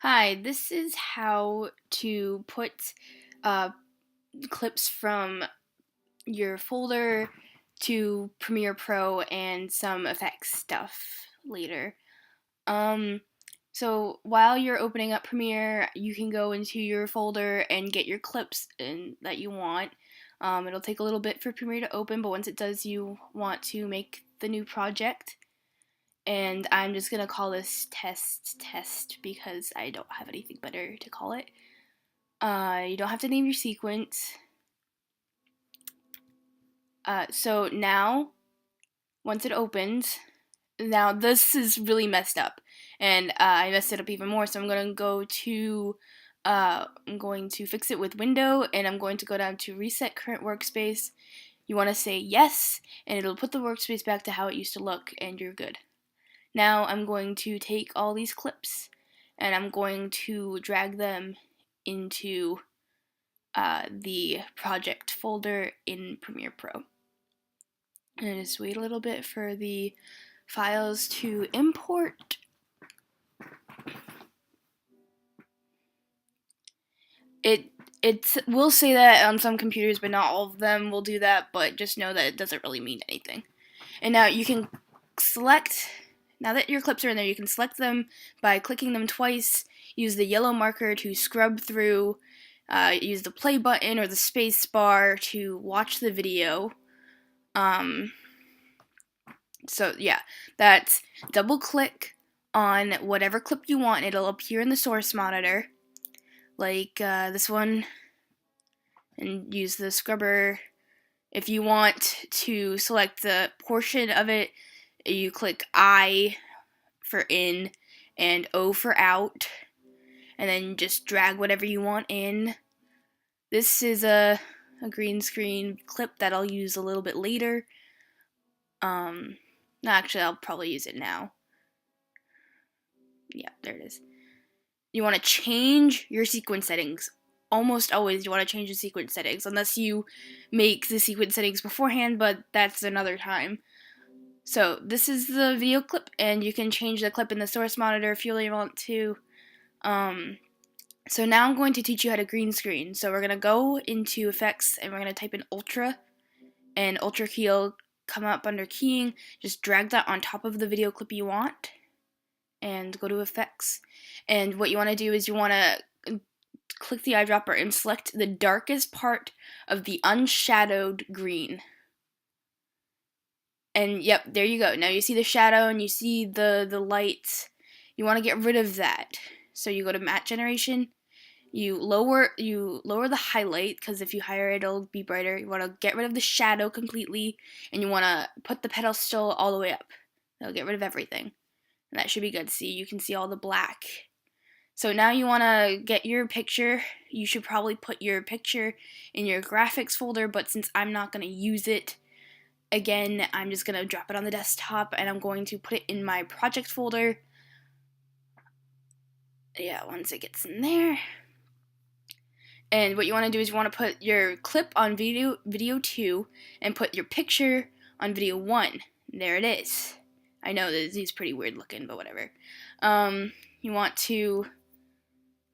Hi, this is how to put uh, clips from your folder to Premiere Pro and some effects stuff later. Um, so while you're opening up Premiere, you can go into your folder and get your clips that you want. It'll take a little bit for Premiere to open, but once it does, you want to make the new project. And I'm just gonna call this test because I don't have anything better to call it. You don't have to name your sequence. So now, once it opens, now this is really messed up, and I messed it up even more. So I'm going to fix it with Window, and I'm going to go down to Reset Current Workspace. You want to say yes, and it'll put the workspace back to how it used to look, and you're good. Now I'm going to take all these clips, and I'm going to drag them into the project folder in Premiere Pro. And just wait a little bit for the files to import. It will say that on some computers, but not all of them will do that. But just know that it doesn't really mean anything. And now you can select. Now that your clips are in there, you can select them by clicking them twice. Use the yellow marker to scrub through. Use the play button or the space bar to watch the video. So yeah, that's double click on whatever clip you want. It'll appear in the source monitor, like this one, and use the scrubber. If you want to select the portion of it, you click I for in and O for out, and then just drag whatever you want in. This is a green screen clip that I'll use a little bit later. No, actually, I'll probably use it now. Yeah, there it is. You want to change your sequence settings. Almost always you want to change the sequence settings, unless you make the sequence settings beforehand, but that's another time. So this is the video clip, and you can change the clip in the source monitor if you really want to. So now I'm going to teach you how to green screen. So we're going to go into effects, and we're going to type in Ultra, and Ultra key will come up under keying. Just drag that on top of the video clip you want, and go to effects. And what you want to do is you want to click the eyedropper and select the darkest part of the unshadowed green. And yep, there you go. Now you see the shadow and you see the lights. You want to get rid of that. So you go to matte generation. You lower the highlight, because if you higher it, it'll be brighter. You want to get rid of the shadow completely, and you want to put the pedestal all the way up. That'll get rid of everything. And that should be good. See, you can see all the black. So now you want to get your picture. You should probably put your picture in your graphics folder, but since I'm not going to use it, again, I'm just going to drop it on the desktop, and I'm going to put it in my project folder. Yeah, once it gets in there. And what you want to do is you want to put your clip on video 2 and put your picture on video 1. There it is. I know that these pretty weird looking, but whatever. You want to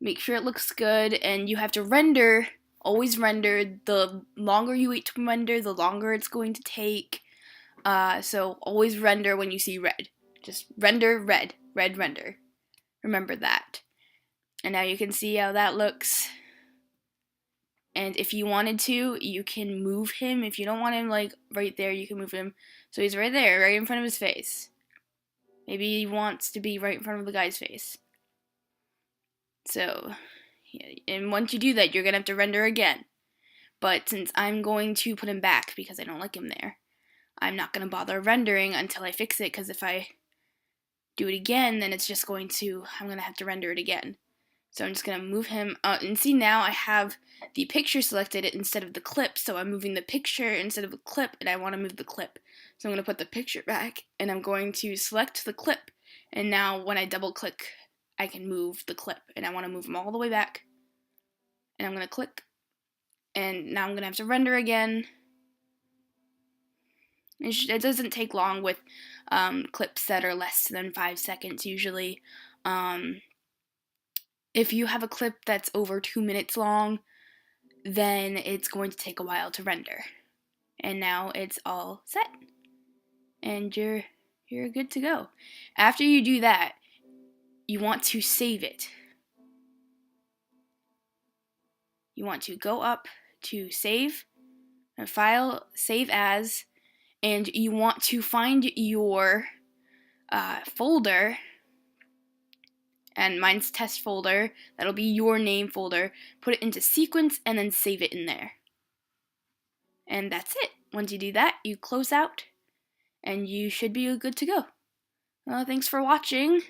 make sure it looks good, and you have to render. Always render. The longer you wait to render, the longer it's going to take. So always render when you see red. Just render red. Red render. Remember that. And now you can see how that looks. And if you wanted to, you can move him. If you don't want him like right there, you can move him. So he's right there, right in front of his face. Maybe he wants to be right in front of the guy's face. So, yeah, and once you do that, you're going to have to render again. But since I'm going to put him back because I don't like him there, I'm not going to bother rendering until I fix it, because if I do it again, then it's just going to, I'm going to have to render it again. So I'm just going to move him, and see, now I have the picture selected instead of the clip, so I'm moving the picture instead of the clip, and I want to move the clip. So I'm going to put the picture back, and I'm going to select the clip, and now when I double click, I can move the clip, and I want to move them all the way back, and I'm going to click, and now I'm going to have to render again. It doesn't take long with clips that are less than 5 seconds usually. If you have a clip that's over 2 minutes long, then it's going to take a while to render. And now it's all set. And you're good to go. After you do that, you want to save it. You want to go up to Save, File, Save As, and you want to find your folder, and mine's test folder, that'll be your name folder. Put it into sequence and then save it in there. And that's it. Once you do that, you close out and you should be good to go. Well, thanks for watching.